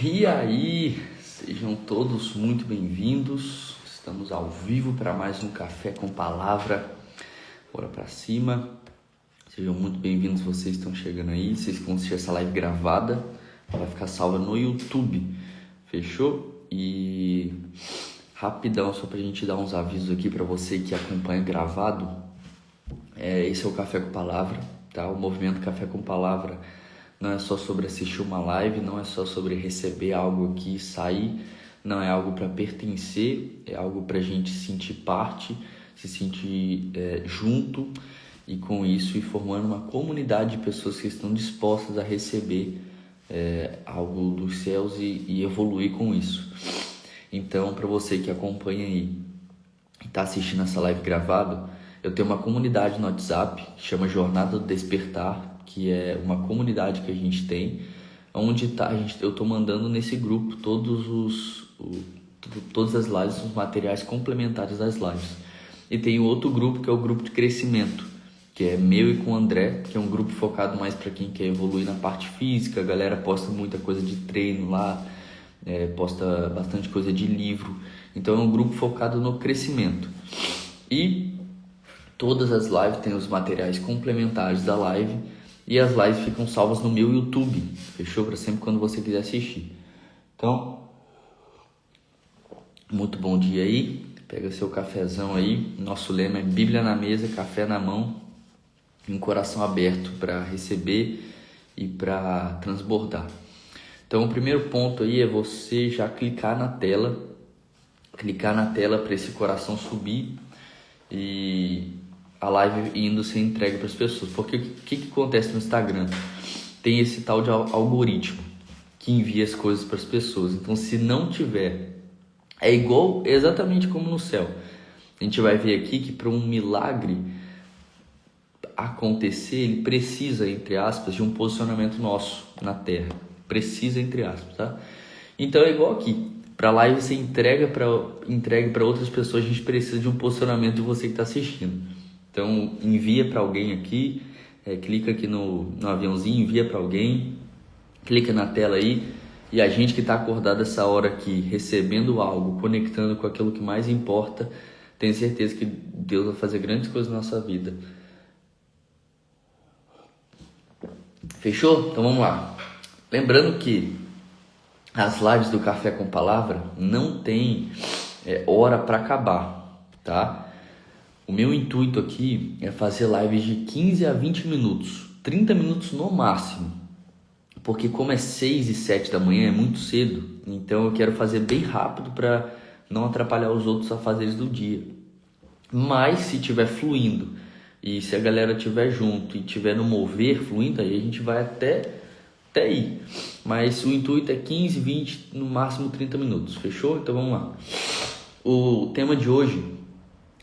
E aí, sejam todos muito bem-vindos. Estamos ao vivo para mais um Café com Palavra. Bora pra cima. Sejam muito bem-vindos, vocês estão chegando aí. Vocês vão assistir essa live gravada. Ela vai ficar salva no YouTube. Fechou? E rapidão, só pra gente dar uns avisos aqui para você que acompanha gravado. Esse é o Café com Palavra, tá? O movimento Café com Palavra não é só sobre assistir uma live, não é só sobre receber algo aqui e sair, não é algo para pertencer, é algo para a gente sentir parte, se sentir junto e com isso ir formando uma comunidade de pessoas que estão dispostas a receber algo dos céus e evoluir com isso. Então, para você que acompanha aí e está assistindo essa live gravado, eu tenho uma comunidade no WhatsApp que chama Jornada do Despertar, que é uma comunidade que a gente tem, onde eu estou mandando nesse grupo todas as lives, os materiais complementares das lives. E tem outro grupo que é o grupo de crescimento, que é meu e com o André, que é um grupo focado mais para quem quer evoluir na parte física. A galera posta muita coisa de treino lá, posta bastante coisa de livro. Então é um grupo focado no crescimento. E todas as lives têm os materiais complementares da live. E as lives ficam salvas no meu YouTube, fechou? Para sempre quando você quiser assistir. Então, muito bom dia aí. Pega seu cafezão aí. Nosso lema é Bíblia na mesa, café na mão e um coração aberto para receber e para transbordar. Então, o primeiro ponto aí é você já clicar na tela para esse coração subir e a live indo ser entregue para as pessoas. Porque o que acontece no Instagram? Tem esse tal de algoritmo que envia as coisas para as pessoas. Então, se não tiver, é igual exatamente como no céu. A gente vai ver aqui que para um milagre acontecer, ele precisa, entre aspas, de um posicionamento nosso na Terra. Precisa, entre aspas, tá? Então, é igual aqui. Para a live ser entregue para outras pessoas, a gente precisa de um posicionamento de você que está assistindo. Então, envia para alguém aqui, clica aqui no aviãozinho, envia para alguém, clica na tela aí, e a gente que está acordado essa hora aqui, recebendo algo, conectando com aquilo que mais importa, tenho certeza que Deus vai fazer grandes coisas na nossa vida. Fechou? Então vamos lá. Lembrando que as lives do Café com Palavra não tem hora para acabar, tá? O meu intuito aqui é fazer lives de 15 a 20 minutos, 30 minutos no máximo, porque como é 6 e 7 da manhã, é muito cedo, então eu quero fazer bem rápido para não atrapalhar os outros afazeres do dia. Mas se estiver fluindo e se a galera estiver junto e estiver no mover fluindo, aí a gente vai até aí. Mas o intuito é 15, 20, no máximo 30 minutos, fechou? Então vamos lá. O tema de hoje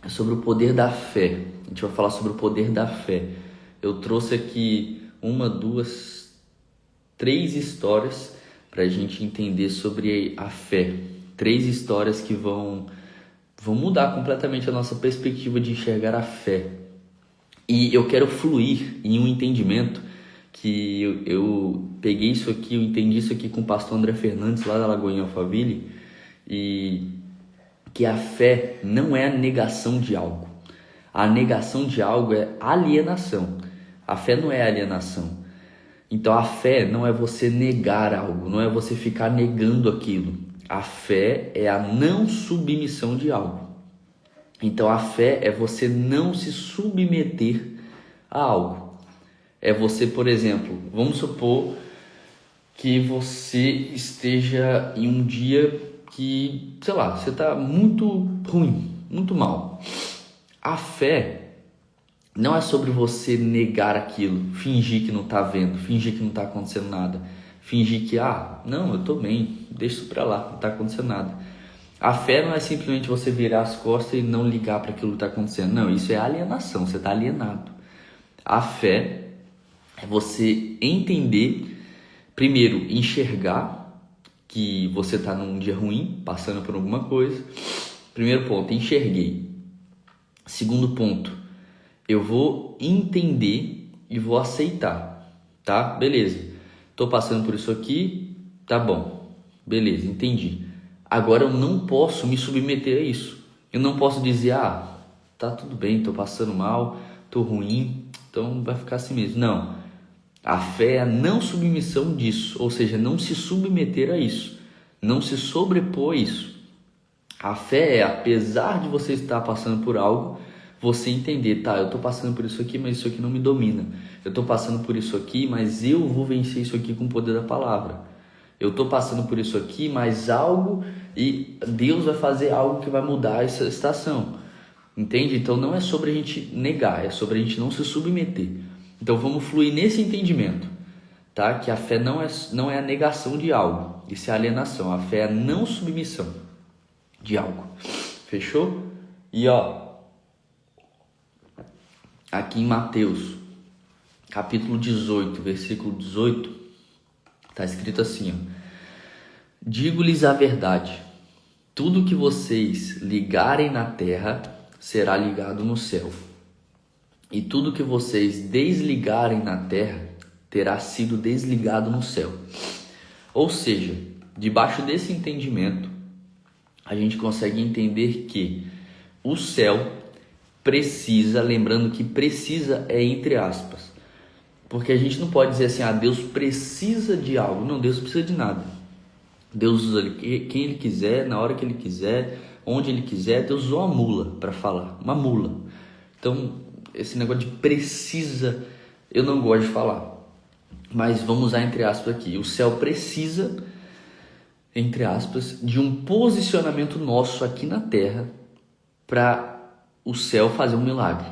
é sobre o poder da fé. A gente vai falar sobre o poder da fé. Eu trouxe aqui 1, 2, 3 histórias para a gente entender sobre a fé. 3 histórias que vão mudar completamente a nossa perspectiva de enxergar a fé. E eu quero fluir em um entendimento que eu peguei isso aqui, eu entendi isso aqui com o pastor André Fernandes lá da Lagoinha Alphaville, e que a fé não é a negação de algo. A negação de algo é alienação. A fé não é alienação. Então a fé não é você negar algo, não é você ficar negando aquilo. A fé é a não submissão de algo. Então a fé é você não se submeter a algo. É você, por exemplo, vamos supor que você esteja em um dia que, sei lá, você está muito ruim, muito mal. A fé não é sobre você negar aquilo, fingir que não está vendo, fingir que não está acontecendo nada, fingir que, não, eu estou bem, deixa isso para lá, não está acontecendo nada. A fé não é simplesmente você virar as costas e não ligar para aquilo que está acontecendo. Não, isso é alienação, você está alienado. A fé é você entender, primeiro, enxergar que você está num dia ruim, passando por alguma coisa. Primeiro ponto, enxerguei. Segundo ponto, eu vou entender e vou aceitar, tá? Beleza, tô passando por isso aqui, tá bom. Beleza, entendi. Agora eu não posso me submeter a isso. Eu não posso dizer, tá tudo bem, tô passando mal, tô ruim, então vai ficar assim mesmo. Não. A fé é a não submissão disso, ou seja, não se submeter a isso, não se sobrepor a isso. A fé é, apesar de você estar passando por algo, você entender, eu estou passando por isso aqui, mas isso aqui não me domina. Eu estou passando por isso aqui, mas eu vou vencer isso aqui com o poder da palavra. Eu estou passando por isso aqui, mas e Deus vai fazer algo que vai mudar essa situação. Entende? Então não é sobre a gente negar, é sobre a gente não se submeter. Então vamos fluir nesse entendimento, tá? Que a fé não é a negação de algo, isso é a alienação. A fé é a não submissão de algo. Fechou? E aqui em Mateus, capítulo 18, versículo 18, está escrito assim, digo-lhes a verdade, tudo que vocês ligarem na terra será ligado no céu, e tudo que vocês desligarem na terra terá sido desligado no céu. Ou seja, debaixo desse entendimento, a gente consegue entender que o céu precisa, lembrando que precisa é entre aspas, porque a gente não pode dizer assim, Deus precisa de algo. Não, Deus não precisa de nada. Deus usa quem Ele quiser, na hora que Ele quiser, onde Ele quiser. Deus usou uma mula para falar, uma mula. Então, esse negócio de precisa, eu não gosto de falar. Mas vamos usar entre aspas aqui. O céu precisa, entre aspas, de um posicionamento nosso aqui na terra para o céu fazer um milagre.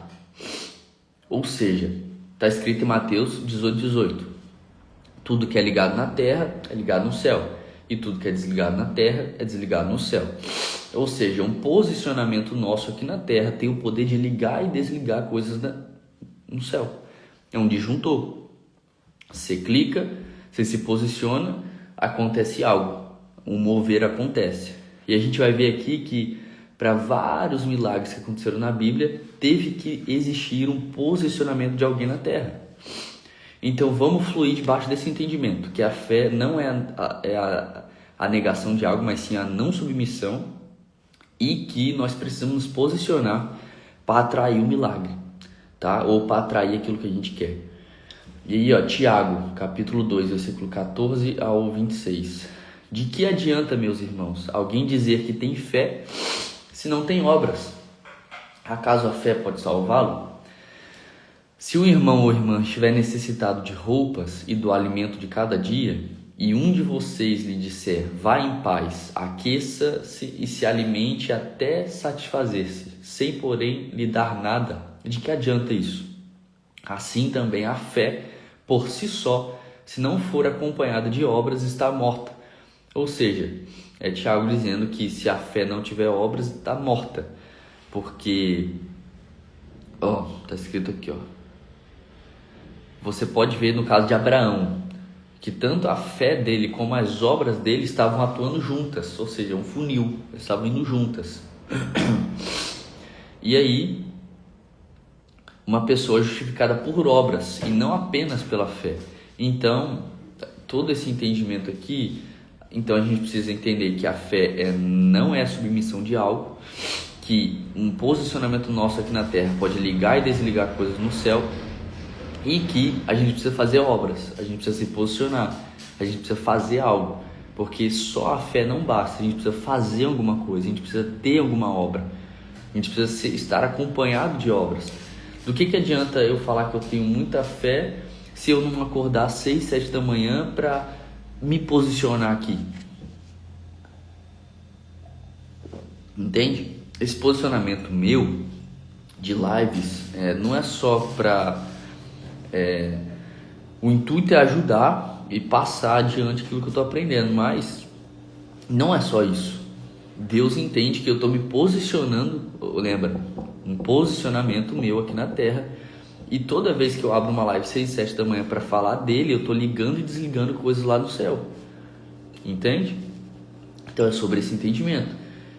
Ou seja, está escrito em Mateus 18:18. Tudo que é ligado na terra é ligado no céu, e tudo que é desligado na terra é desligado no céu. Ou seja, um posicionamento nosso aqui na terra tem o poder de ligar e desligar coisas no céu. É um disjuntor. Você clica, você se posiciona, acontece algo, um mover acontece. E a gente vai ver aqui que para vários milagres que aconteceram na Bíblia, teve que existir um posicionamento de alguém na terra. Então vamos fluir debaixo desse entendimento, que a fé não é a negação de algo, mas sim a não submissão, e que nós precisamos nos posicionar para atrair o milagre, tá? Ou para atrair aquilo que a gente quer. E aí, Tiago, capítulo 2, versículo 14 ao 26. De que adianta, meus irmãos, alguém dizer que tem fé se não tem obras? Acaso a fé pode salvá-lo? Se o irmão ou irmã estiver necessitado de roupas e do alimento de cada dia, e um de vocês lhe disser, vá em paz, aqueça-se e se alimente até satisfazer-se, sem porém lhe dar nada, de que adianta isso? Assim também a fé, por si só, se não for acompanhada de obras, está morta. Ou seja, é Tiago dizendo que se a fé não tiver obras, está morta. Porque, está escrito aqui, você pode ver no caso de Abraão, que tanto a fé dele como as obras dele estavam atuando juntas, ou seja, um funil, eles estavam indo juntas. E aí, uma pessoa justificada por obras e não apenas pela fé. Então, todo esse entendimento aqui, então a gente precisa entender que a fé não é a submissão de algo, que um posicionamento nosso aqui na terra pode ligar e desligar coisas no céu, e que a gente precisa fazer obras, a gente precisa se posicionar, a gente precisa fazer algo, porque só a fé não basta, a gente precisa fazer alguma coisa, a gente precisa ter alguma obra, a gente precisa estar acompanhado de obras. Do que adianta eu falar que eu tenho muita fé se eu não acordar às 6, 7 da manhã para me posicionar aqui? Entende? Esse posicionamento meu de lives não é só para... o intuito é ajudar e passar adiante aquilo que eu estou aprendendo, mas não é só isso. Deus entende que eu estou me posicionando, lembra? Um posicionamento meu aqui na terra, e toda vez que eu abro uma live 6, 7 da manhã para falar dele, eu estou ligando e desligando coisas lá no céu. Entende? Então é sobre esse entendimento.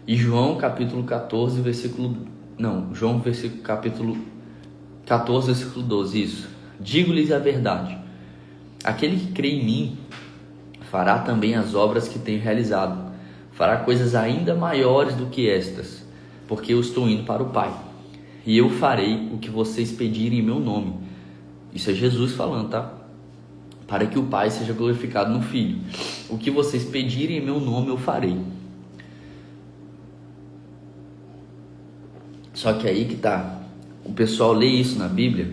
E João capítulo 14, versículo... Não, João capítulo 14, versículo 12, isso. Digo-lhes a verdade. Aquele que crê em mim fará também as obras que tenho realizado. Fará coisas ainda maiores do que estas, porque eu estou indo para o Pai. E eu farei o que vocês pedirem em meu nome. Isso é Jesus falando, tá? Para que o Pai seja glorificado no Filho. O que vocês pedirem em meu nome eu farei. Só que aí que tá. O pessoal lê isso na Bíblia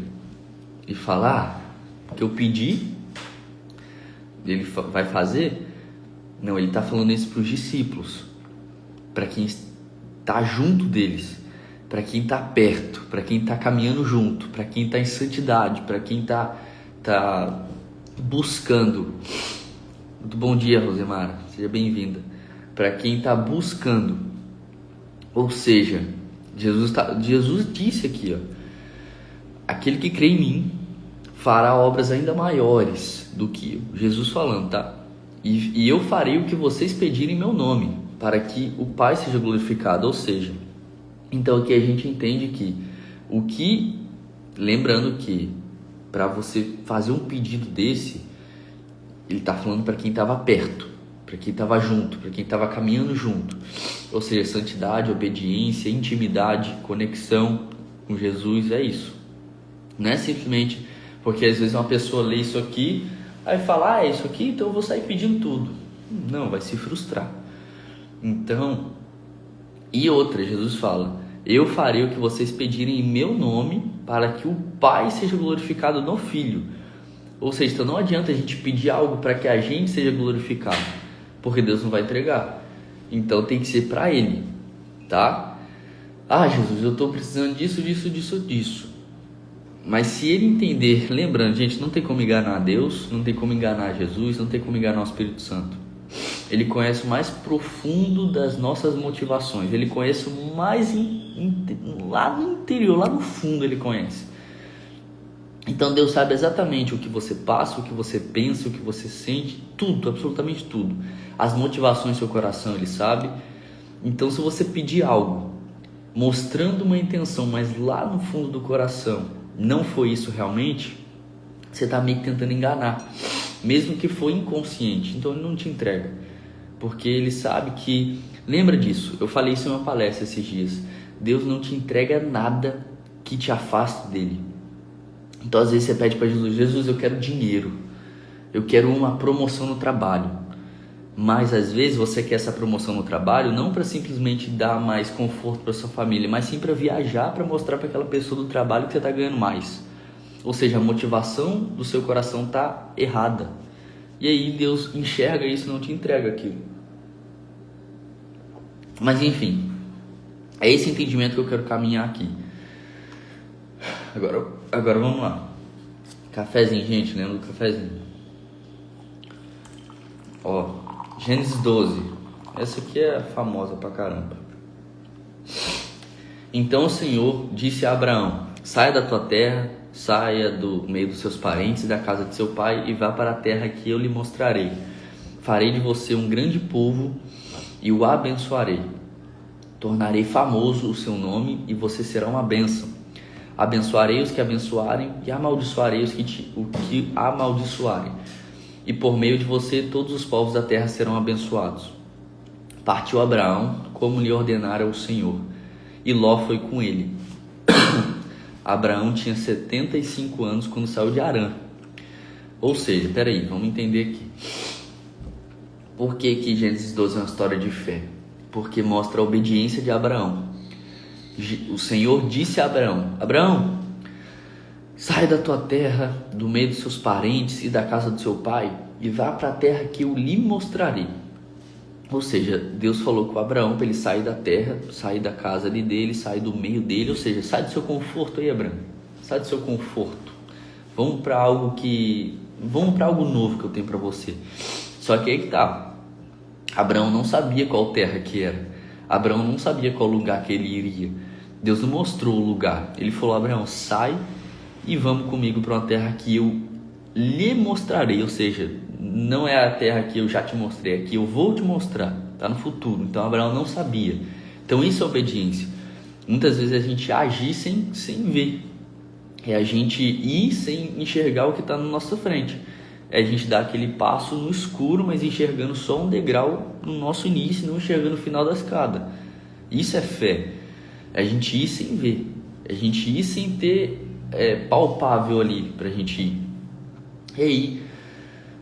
e fala, que eu pedi, ele vai fazer. Não, ele está falando isso para os discípulos, para quem está junto deles, para quem está perto, para quem está caminhando junto, para quem está em santidade, para quem está buscando. Muito bom dia, Rosemara, seja bem-vinda. Para quem está buscando, ou seja, Jesus disse aqui, aquele que crê em mim fará obras ainda maiores do que eu. Jesus falando, tá? E eu farei o que vocês pedirem em meu nome, para que o Pai seja glorificado. Ou seja, então aqui a gente entende que lembrando que para você fazer um pedido desse, ele está falando para quem estava perto, para quem estava junto, para quem estava caminhando junto. Ou seja, santidade, obediência, intimidade, conexão com Jesus, é isso. Não é simplesmente porque às vezes uma pessoa lê isso aqui, aí fala, é isso aqui, então eu vou sair pedindo tudo. Não, vai se frustrar. Então, e outra, Jesus fala, eu farei o que vocês pedirem em meu nome, para que o Pai seja glorificado no Filho. Ou seja, então não adianta a gente pedir algo para que a gente seja glorificado, porque Deus não vai entregar. Então tem que ser para Ele, tá? Jesus, eu estou precisando disso. Mas se ele entender, lembrando, gente, não tem como enganar Deus, não tem como enganar Jesus, não tem como enganar o Espírito Santo. Ele conhece o mais profundo das nossas motivações, ele conhece o mais lá no interior, lá no fundo ele conhece. Então Deus sabe exatamente o que você passa, o que você pensa, o que você sente, tudo, absolutamente tudo. As motivações do seu coração ele sabe. Então se você pedir algo, mostrando uma intenção, mas lá no fundo do coração não foi isso realmente, você está meio que tentando enganar, mesmo que foi inconsciente. Então ele não te entrega, porque ele sabe que, lembra disso, eu falei isso em uma palestra esses dias, Deus não te entrega nada que te afaste dele. Então às vezes você pede para Jesus, eu quero dinheiro, eu quero uma promoção no trabalho. Mas às vezes você quer essa promoção no trabalho não para simplesmente dar mais conforto para sua família, mas sim para viajar, para mostrar para aquela pessoa do trabalho que você está ganhando mais. Ou seja, a motivação do seu coração está errada. E aí Deus enxerga isso e não te entrega aquilo. Mas enfim, é esse entendimento que eu quero caminhar aqui. Agora vamos lá. Cafezinho, gente, lembra do cafezinho? Gênesis 12, essa aqui é famosa pra caramba. Então o Senhor disse a Abraão, saia da tua terra, saia do meio dos seus parentes e da casa de seu pai e vá para a terra que eu lhe mostrarei. Farei de você um grande povo e o abençoarei. Tornarei famoso o seu nome e você será uma bênção. Abençoarei os que abençoarem e amaldiçoarei os que amaldiçoarem. E por meio de você todos os povos da terra serão abençoados. Partiu Abraão, como lhe ordenara o Senhor, e Ló foi com ele. Abraão tinha 75 anos quando saiu de Harã. Ou seja, peraí, vamos entender aqui. Por que Gênesis 12 é uma história de fé? Porque mostra a obediência de Abraão. O Senhor disse a Abraão, Abraão, sai da tua terra, do meio dos seus parentes e da casa do seu pai, e vá para a terra que eu lhe mostrarei. Ou seja, Deus falou com Abraão para ele sair da terra, sair da casa ali dele, sair do meio dele, ou seja, sai do seu conforto aí, Abraão. Sai do seu conforto. Vamos para algo novo que eu tenho para você. Só que aí que tá. Abraão não sabia qual terra que era. Abraão não sabia qual lugar que ele iria. Deus não mostrou o lugar. Ele falou, Abraão, sai e vamos comigo para uma terra que eu lhe mostrarei. Ou seja, não é a terra que eu já te mostrei, é que eu vou te mostrar. Está no futuro. Então Abraão não sabia. Então isso é obediência. Muitas vezes a gente agir sem ver. É a gente ir sem enxergar o que está na nossa frente. é a gente dar aquele passo no escuro, mas enxergando só um degrau no nosso início, não enxergando o final da escada. Isso é fé. É a gente ir sem ver, é a gente ir sem ter palpável ali pra gente ir. E aí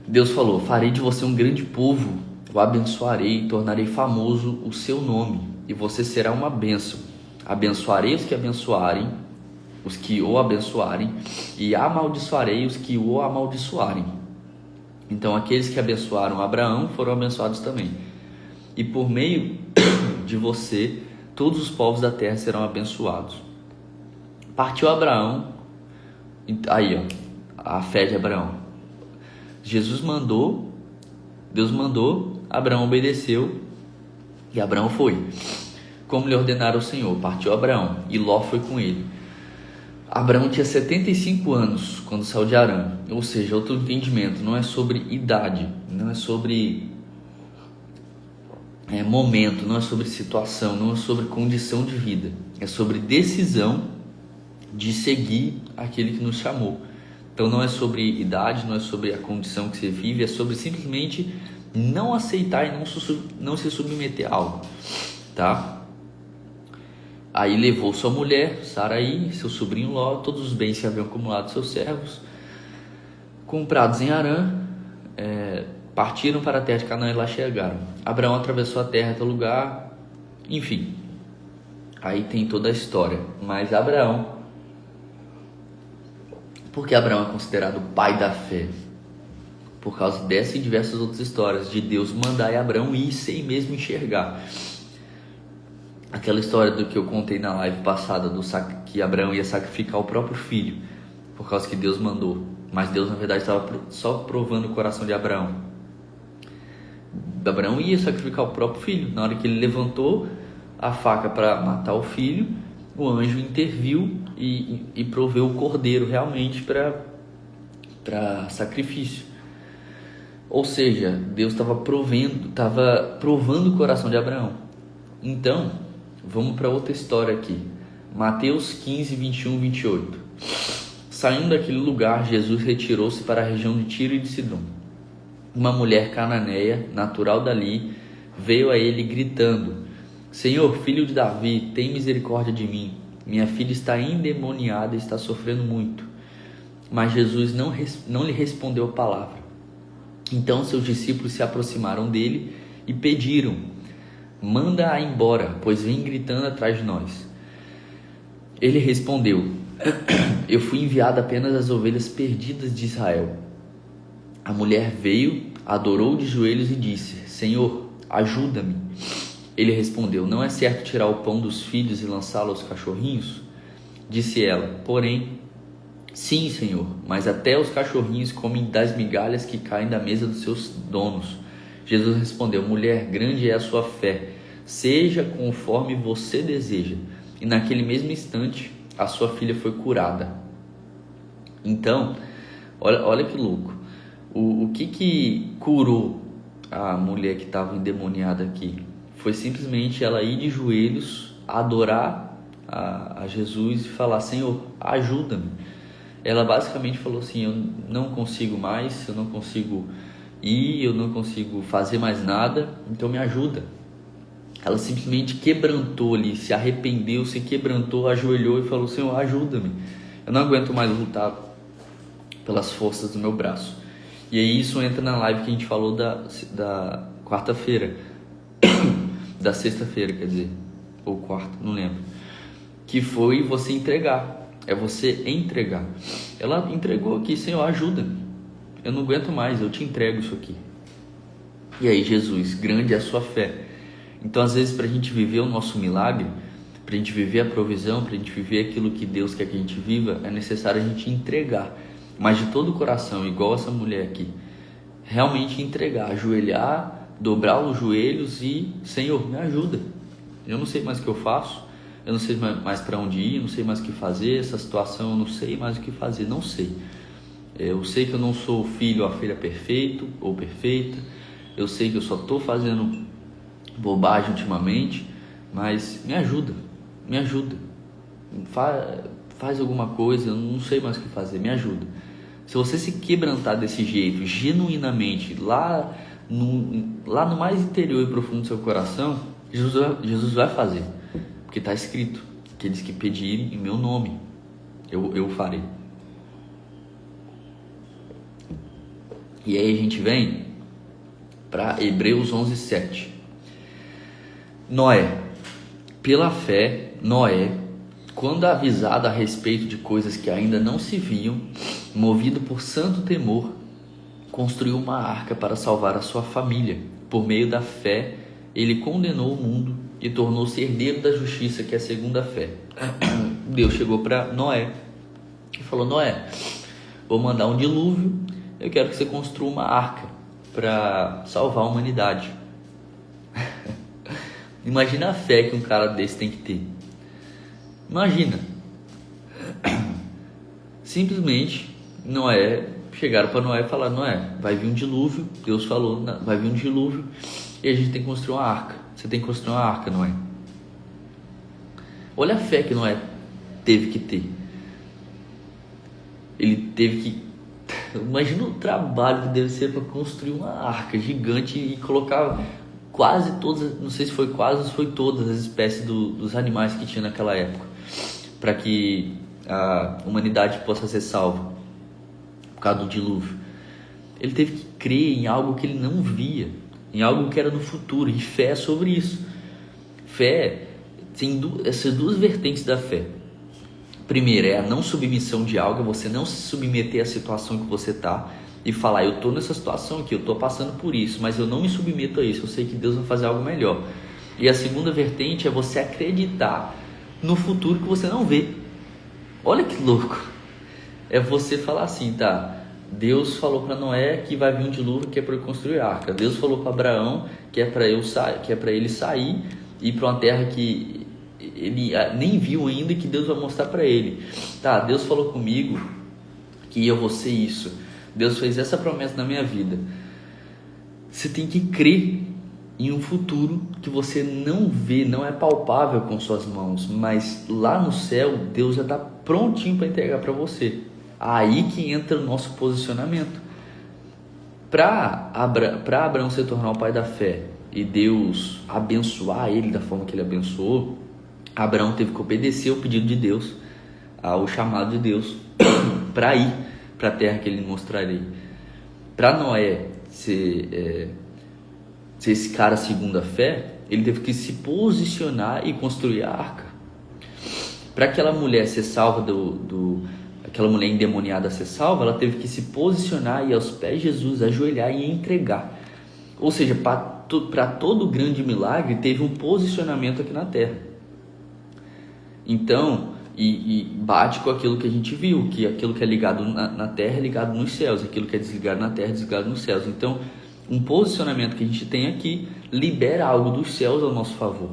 Deus falou: farei de você um grande povo, o abençoarei e tornarei famoso o seu nome, e você será uma bênção. Abençoarei os que o abençoarem, e amaldiçoarei os que o amaldiçoarem. Então aqueles que abençoaram Abraão foram abençoados também. E por meio de você, todos os povos da terra serão abençoados. Partiu Abraão, aí ó, a fé de Abraão. Deus mandou, Abraão obedeceu e Abraão foi. Como lhe ordenara o Senhor, partiu Abraão e Ló foi com ele. Abraão tinha 75 anos quando saiu de Harã, ou seja, outro entendimento, não é sobre idade, não é sobre momento, não é sobre situação, não é sobre condição de vida, é sobre decisão de seguir aquele que nos chamou. Então não é sobre idade, não é sobre a condição que você vive, é sobre simplesmente não aceitar e não se submeter a algo, tá? Aí levou sua mulher, Saraí, seu sobrinho Ló, todos os bens que haviam acumulado seus servos, comprados em Harã, partiram para a terra de Canaã e lá chegaram. Abraão atravessou a terra até o lugar, enfim, aí tem toda a história. Mas Abraão, porque Abraão é considerado o pai da fé? Por causa dessa e diversas outras histórias de Deus mandar Abraão ir sem mesmo enxergar. Aquela história do que eu contei na live passada, que Abraão ia sacrificar o próprio filho, por causa que Deus mandou. Mas Deus, na verdade, estava só provando o coração de Abraão. Abraão ia sacrificar o próprio filho. Na hora que ele levantou a faca para matar o filho, o anjo interviu e proveu o cordeiro realmente para sacrifício. Ou seja, Deus estava provando o coração de Abraão. Então, vamos para outra história aqui. Mateus 15, 21, 28. Saindo daquele lugar, Jesus retirou-se para a região de Tiro e de Sidom. Uma mulher cananeia, natural dali, veio a ele gritando: Senhor, filho de Davi, tem misericórdia de mim. Minha filha está endemoniada e está sofrendo muito. Mas Jesus não lhe respondeu a palavra. Então seus discípulos se aproximaram dele e pediram: manda-a embora, pois vem gritando atrás de nós. Ele respondeu: eu fui enviado apenas às ovelhas perdidas de Israel. A mulher veio, adorou de joelhos e disse: Senhor, ajuda-me. Ele respondeu: não é certo tirar o pão dos filhos e lançá-lo aos cachorrinhos? Disse ela: porém, sim, Senhor, mas até os cachorrinhos comem das migalhas que caem da mesa dos seus donos. Jesus respondeu: mulher, grande é a sua fé, seja conforme você deseja. E naquele mesmo instante a sua filha foi curada. Então, olha que louco. O que curou a mulher que estava endemoniada aqui? Foi simplesmente ela ir de joelhos, adorar a Jesus e falar: Senhor, ajuda-me. Ela basicamente falou assim: eu não consigo mais, eu não consigo ir, eu não consigo fazer mais nada, então me ajuda. Ela simplesmente quebrantou ali, se arrependeu, se quebrantou, ajoelhou e falou: Senhor, ajuda-me, eu não aguento mais lutar pelas forças do meu braço. E aí isso entra na live que a gente falou da quarta-feira, da sexta-feira, quer dizer, ou quarta, não lembro, que foi você entregar, é você entregar. Ela entregou aqui: Senhor, ajuda-me, eu não aguento mais, eu te entrego isso aqui. E aí Jesus, grande é a sua fé. Então às vezes para a gente viver o nosso milagre, para a gente viver a provisão, para a gente viver aquilo que Deus quer que a gente viva, é necessário a gente entregar, mas de todo o coração, igual essa mulher aqui, realmente entregar, ajoelhar, dobrar os joelhos e: Senhor, me ajuda, eu não sei mais o que eu faço, eu não sei mais para onde ir, eu não sei mais o que fazer, essa situação eu não sei mais o que fazer, não sei. Eu sei que eu não sou o filho ou a filha perfeito ou perfeita, eu sei que eu só estou fazendo bobagem ultimamente, mas me ajuda, faz alguma coisa, eu não sei mais o que fazer, me ajuda. Se você se quebrantar desse jeito, genuinamente, lá no mais interior e profundo do seu coração, Jesus vai fazer. Porque está escrito: aqueles que pedirem em meu nome, eu farei. E aí a gente vem para Hebreus 11:7. Noé. Pela fé, Noé, quando avisado a respeito de coisas que ainda não se viam, movido por santo temor, construiu uma arca para salvar a sua família. Por meio da fé, ele condenou o mundo e tornou-se herdeiro da justiça, que é segundo a fé. Deus chegou para Noé e falou: Noé, vou mandar um dilúvio, eu quero que você construa uma arca para salvar a humanidade. Imagina a fé que um cara desse tem que ter. Imagina. Simplesmente chegaram para Noé e falaram: Noé, vai vir um dilúvio. Deus falou, vai vir um dilúvio e a gente tem que construir uma arca. Você tem que construir uma arca, Noé. Olha a fé que Noé teve que ter. Ele teve que... Imagina o trabalho que deve ser para construir uma arca gigante e colocar quase todas, não sei se foi quase ou se foi todas as espécies dos animais que tinha naquela época, para que a humanidade possa ser salva por causa do dilúvio. Ele teve que crer em algo que ele não via, em algo que era no futuro, e fé é sobre isso. Fé tem essas duas vertentes da fé. Primeiro é a não submissão de algo, é você não se submeter à situação que você está e falar: eu estou nessa situação aqui, eu estou passando por isso, mas eu não me submeto a isso, eu sei que Deus vai fazer algo melhor. E a segunda vertente é você acreditar no futuro que você não vê. Olha que louco. É você falar assim, tá, Deus falou para Noé que vai vir um dilúvio que é para ele construir a arca. Deus falou para Abraão que é para ele sair e ir para uma terra que ele nem viu ainda, que Deus vai mostrar para ele. Tá, Deus falou comigo que eu vou ser isso. Deus fez essa promessa na minha vida. Você tem que crer em um futuro que você não vê, não é palpável com suas mãos, mas lá no céu Deus já está prontinho para entregar para você. Aí que entra o nosso posicionamento. Para Abraão se tornar o pai da fé e Deus abençoar ele da forma que ele abençoou, Abraão teve que obedecer ao pedido de Deus, ao chamado de Deus, para ir para a terra que ele mostraria. Para Noé ser esse cara segundo a fé, ele teve que se posicionar e construir a arca. Para aquela mulher ser salva aquela mulher endemoniada ser salva, ela teve que se posicionar e ir aos pés de Jesus, ajoelhar e entregar. Ou seja, para todo grande milagre teve um posicionamento aqui na terra. Então, e bate com aquilo que a gente viu, que aquilo que é ligado na terra é ligado nos céus, aquilo que é desligado na terra é desligado nos céus. Então, um posicionamento que a gente tem aqui libera algo dos céus ao nosso favor.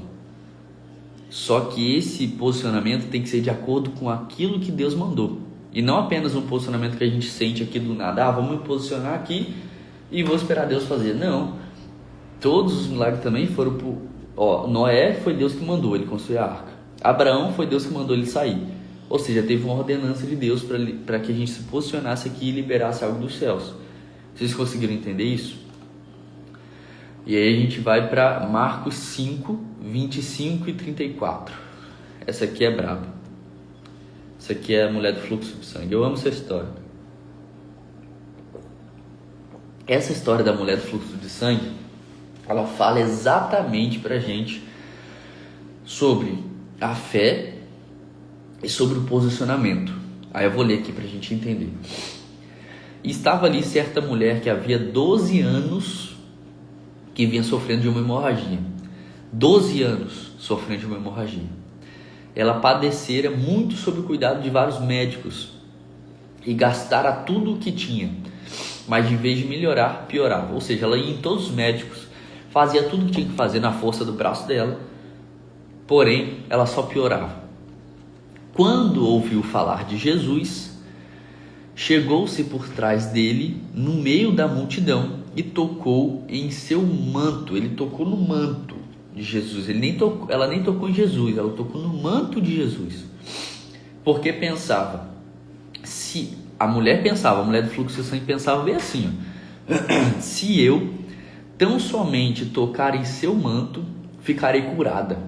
Só que esse posicionamento tem que ser de acordo com aquilo que Deus mandou. E não apenas um posicionamento que a gente sente aqui do nada. Vamos me posicionar aqui e vou esperar Deus fazer. Não. Todos os milagres também foram por... Noé foi Deus que mandou ele construir a arca. Abraão foi Deus que mandou ele sair. Ou seja, teve uma ordenança de Deus para que a gente se posicionasse aqui e liberasse algo dos céus. Vocês conseguiram entender isso? E aí a gente vai para Marcos 5, 25 e 34. Essa aqui é braba. Essa aqui é a mulher do fluxo de sangue. Eu amo essa história. Essa história da mulher do fluxo de sangue, ela fala exatamente para a gente sobre a fé e sobre o posicionamento. Aí eu vou ler aqui para a gente entender. E estava ali certa mulher que havia 12 anos que vinha sofrendo de uma hemorragia. 12 anos sofrendo de uma hemorragia. Ela padecera muito sob o cuidado de vários médicos e gastara tudo o que tinha, mas em vez de melhorar, piorava. Ou seja, ela ia em todos os médicos, fazia tudo o que tinha que fazer na força do braço dela, porém ela só piorava. Quando ouviu falar de Jesus, chegou-se por trás dele no meio da multidão e tocou em seu manto. Ele tocou no manto de Jesus. Ela nem tocou em Jesus, ela tocou no manto de Jesus, porque pensava: se a mulher pensava, a mulher do fluxo de sangue pensava bem assim, ó, se eu tão somente tocar em seu manto, ficarei curada.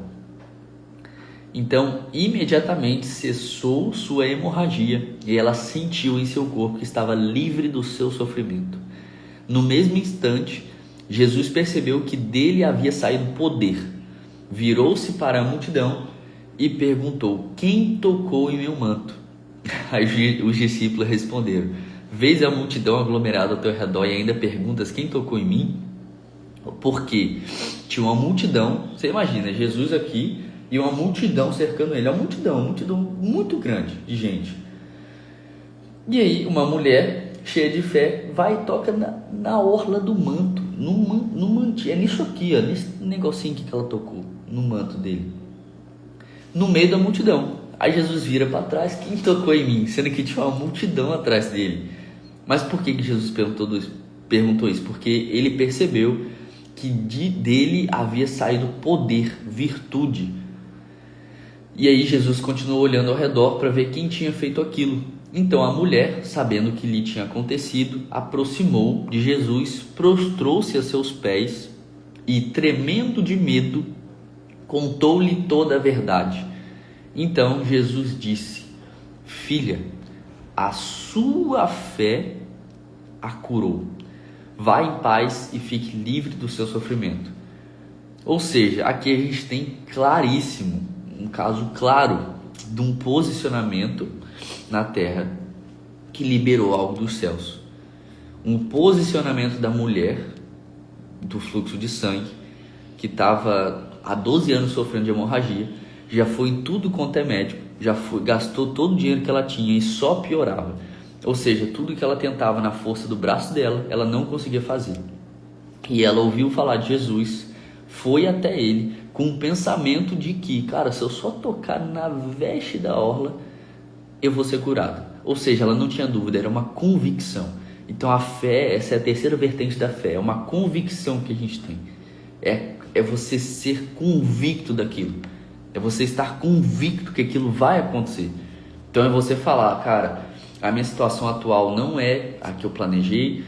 Então, imediatamente cessou sua hemorragia e ela sentiu em seu corpo que estava livre do seu sofrimento. No mesmo instante, Jesus percebeu que dele havia saído poder. Virou-se para a multidão e perguntou: quem tocou em meu manto? Aí os discípulos responderam: vês a multidão aglomerada ao teu redor e ainda perguntas quem tocou em mim? Porque tinha uma multidão, você imagina, Jesus aqui e uma multidão cercando ele, uma multidão muito grande de gente. E aí uma mulher cheia de fé vai e toca na orla do manto, no mantinho, é nisso aqui, ó, nesse negocinho aqui que ela tocou, no manto dele, no meio da multidão. Aí Jesus vira para trás: quem tocou em mim? Sendo que tinha uma multidão atrás dele. Mas por que Jesus perguntou isso? Porque ele percebeu que dele havia saído poder, virtude. E aí Jesus continuou olhando ao redor para ver quem tinha feito aquilo. Então a mulher, sabendo o que lhe tinha acontecido, aproximou de Jesus, prostrou-se a seus pés e, tremendo de medo, contou-lhe toda a verdade. Então Jesus disse: filha, a sua fé a curou. Vá em paz e fique livre do seu sofrimento. Ou seja, aqui a gente tem claríssimo, um caso claro de um posicionamento na terra que liberou algo dos céus. Um posicionamento da mulher do fluxo de sangue que estava há 12 anos sofrendo de hemorragia, já foi em tudo quanto é médico, gastou todo o dinheiro que ela tinha e só piorava. Ou seja, tudo que ela tentava na força do braço dela, ela não conseguia fazer. E ela ouviu falar de Jesus, foi até ele com o pensamento de que, cara, se eu só tocar na veste da orla, eu vou ser curado. Ou seja, ela não tinha dúvida, era uma convicção. Então a fé, essa é a terceira vertente da fé, é uma convicção que a gente tem. É você ser convicto daquilo. É você estar convicto que aquilo vai acontecer. Então é você falar: cara, a minha situação atual não é a que eu planejei,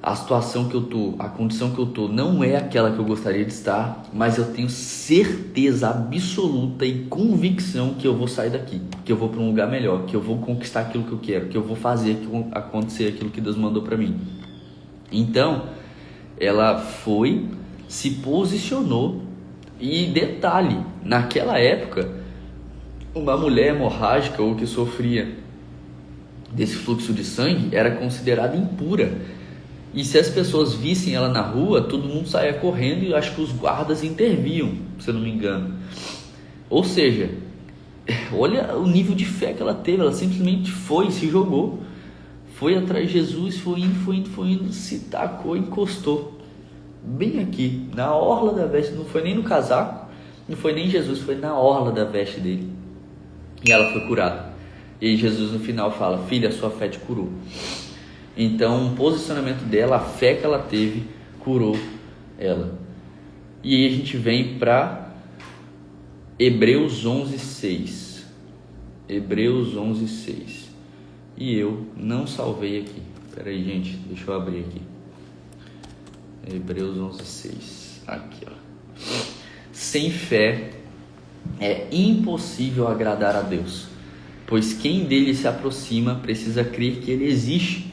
a situação que eu tô, a condição que eu tô não é aquela que eu gostaria de estar, mas eu tenho certeza absoluta e convicção que eu vou sair daqui, que eu vou para um lugar melhor, que eu vou conquistar aquilo que eu quero, que eu vou fazer acontecer aquilo que Deus mandou para mim. Então, ela foi, se posicionou. E detalhe, naquela época, uma mulher hemorrágica ou que sofria desse fluxo de sangue era considerada impura. E se as pessoas vissem ela na rua, todo mundo saía correndo e acho que os guardas interviam, se eu não me engano. Ou seja, olha o nível de fé que ela teve. Ela simplesmente foi, se jogou, foi atrás de Jesus, foi indo, se tacou, encostou bem aqui, na orla da veste. Não foi nem no casaco, não foi nem Jesus, foi na orla da veste dele. E ela foi curada. E aí Jesus no final fala: filha, a sua fé te curou. Então o posicionamento dela, a fé que ela teve, curou ela. E aí a gente vem para Hebreus 11:6. Hebreus 11:6. E eu não salvei aqui. Espera aí, gente, deixa eu abrir aqui. Hebreus 11:6. Aqui, ó. Sem fé é impossível agradar a Deus, pois quem dele se aproxima precisa crer que ele existe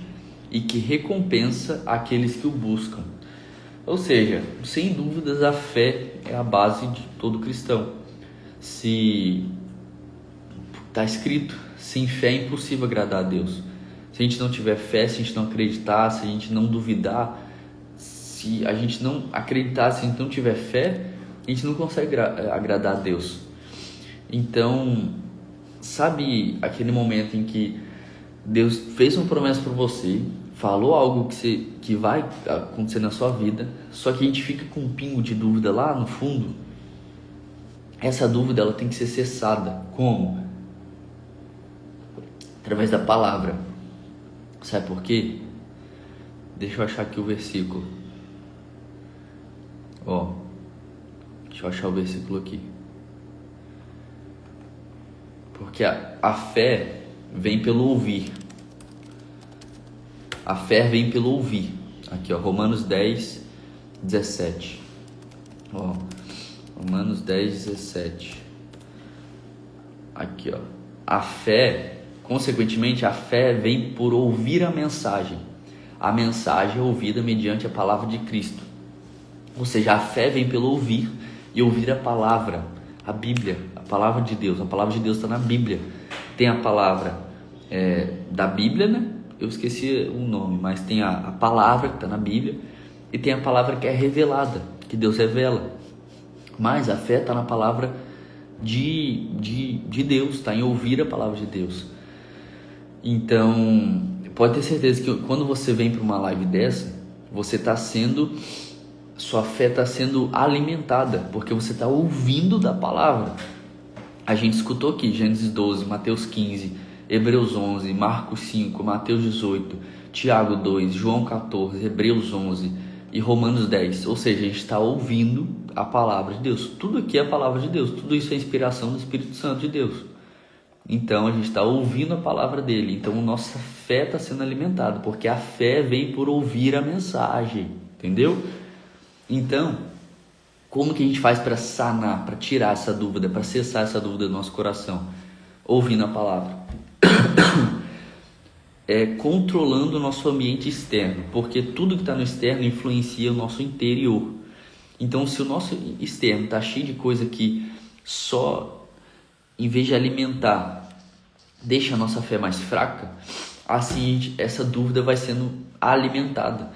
e que recompensa aqueles que o buscam. Ou seja, sem dúvidas a fé é a base de todo cristão. Se está escrito, sem fé é impossível agradar a Deus. Se a gente não tiver fé, se a gente não acreditar, se a gente não duvidar, se a gente não acreditar, se a gente não tiver fé, a gente não consegue agradar a Deus. Então, sabe aquele momento em que Deus fez uma promessa para você, falou algo que vai acontecer na sua vida, só que a gente fica com um pingo de dúvida lá no fundo? Essa dúvida ela tem que ser cessada. Como? Através da palavra. Sabe por quê? Deixa eu achar aqui o versículo. Deixa eu achar o versículo aqui. Porque a fé vem pelo ouvir. a fé vem pelo ouvir. Aqui, ó, Romanos 10, 17. Ó, Romanos 10, 17. Aqui, ó. A fé, consequentemente, a fé vem por ouvir a mensagem. A mensagem é ouvida mediante a palavra de Cristo. Ou seja, a fé vem pelo ouvir e ouvir a palavra, a Bíblia, a palavra de Deus. A palavra de Deus está na Bíblia. Tem a palavra da Bíblia, né? Eu esqueci o nome, mas tem a palavra que está na Bíblia e tem a palavra que é revelada, que Deus revela. Mas a fé está na palavra de Deus, está em ouvir a palavra de Deus. Então, pode ter certeza que quando você vem para uma live dessa, sua fé está sendo alimentada, porque você está ouvindo da palavra. A gente escutou aqui Gênesis 12, Mateus 15, Hebreus 11, Marcos 5, Mateus 18, Tiago 2, João 14, Hebreus 11 e Romanos 10. Ou seja, a gente está ouvindo a palavra de Deus. Tudo aqui é a palavra de Deus. Tudo isso é inspiração do Espírito Santo de Deus. Então, a gente está ouvindo a palavra dele. Então, nossa fé está sendo alimentada, porque a fé vem por ouvir a mensagem. Entendeu? Então, como que a gente faz para sanar, para tirar essa dúvida, para cessar essa dúvida do nosso coração? Ouvindo a palavra. Controlando o nosso ambiente externo, porque tudo que está no externo influencia o nosso interior. Então, se o nosso externo está cheio de coisa que só, em vez de alimentar, deixa a nossa fé mais fraca, assim essa dúvida vai sendo alimentada.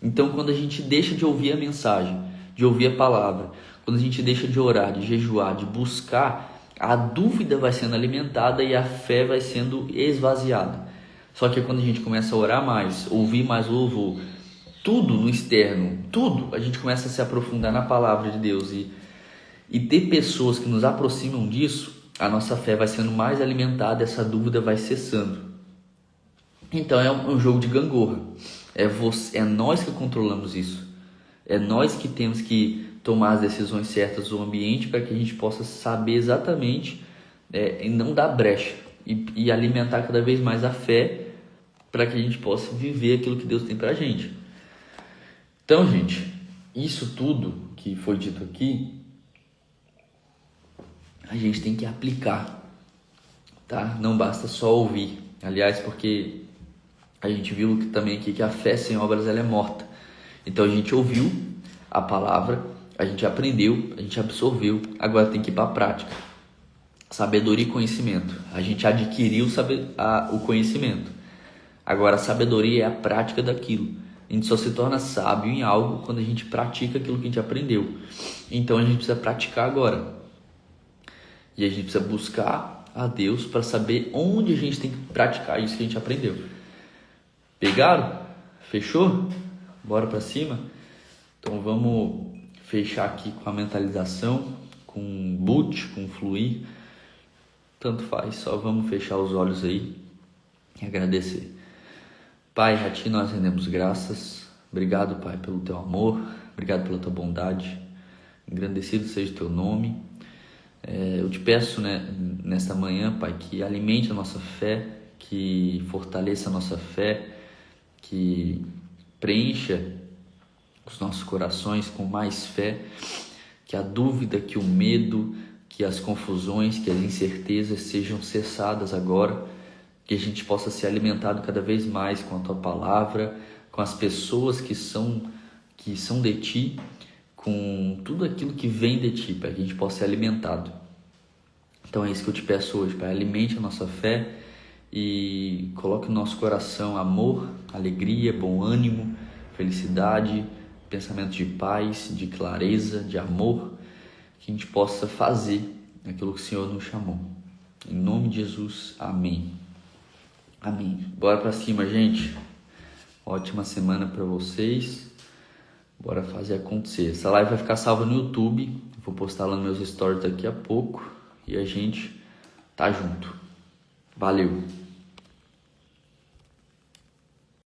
Então, quando a gente deixa de ouvir a mensagem, de ouvir a palavra, quando a gente deixa de orar, de jejuar, de buscar, a dúvida vai sendo alimentada e a fé vai sendo esvaziada. Só que quando a gente começa a orar mais, ouvir mais louvor, tudo no externo, tudo, a gente começa a se aprofundar na palavra de Deus e ter pessoas que nos aproximam disso, a nossa fé vai sendo mais alimentada, essa dúvida vai cessando. Então é um jogo de gangorra. É nós que controlamos isso. É nós que temos que tomar as decisões certas do ambiente para que a gente possa saber exatamente e não dar brecha e alimentar cada vez mais a fé para que a gente possa viver aquilo que Deus tem para a gente. Então, gente, isso tudo que foi dito aqui, a gente tem que aplicar, tá? Não basta só ouvir. Aliás, porque a gente viu também aqui que a fé sem obras ela é morta. Então a gente ouviu a palavra, a gente aprendeu, a gente absorveu, agora tem que ir para a prática. Sabedoria e conhecimento. A gente adquiriu o conhecimento. Agora a sabedoria é a prática daquilo. A gente só se torna sábio em algo quando a gente pratica aquilo que a gente aprendeu. Então a gente precisa praticar agora. E a gente precisa buscar a Deus para saber onde a gente tem que praticar isso que a gente aprendeu. Pegaram? Fechou? Bora para cima? Então vamos fechar aqui com a mentalização, com boot, com fluir. Tanto faz, só vamos fechar os olhos aí e agradecer. Pai, a Ti nós rendemos graças. Obrigado, Pai, pelo Teu amor. Obrigado pela Tua bondade. Engrandecido seja o Teu nome. Eu te peço, nesta manhã, Pai, que alimente a nossa fé, que fortaleça a nossa fé, que preencha os nossos corações com mais fé, que a dúvida, que o medo, que as confusões, que as incertezas sejam cessadas agora, que a gente possa ser alimentado cada vez mais com a Tua palavra, com as pessoas que são de Ti, com tudo aquilo que vem de Ti, para que a gente possa ser alimentado. Então é isso que eu te peço hoje, Pai, alimente a nossa fé e coloque no nosso coração amor, alegria, bom ânimo, felicidade, pensamento de paz, de clareza, de amor, que a gente possa fazer aquilo que o Senhor nos chamou. Em nome de Jesus, amém. Amém. Bora pra cima, gente. Ótima semana para vocês. Bora fazer acontecer. Essa live vai ficar salva no YouTube. Vou postar lá nos meus stories daqui a pouco. E a gente tá junto. Valeu.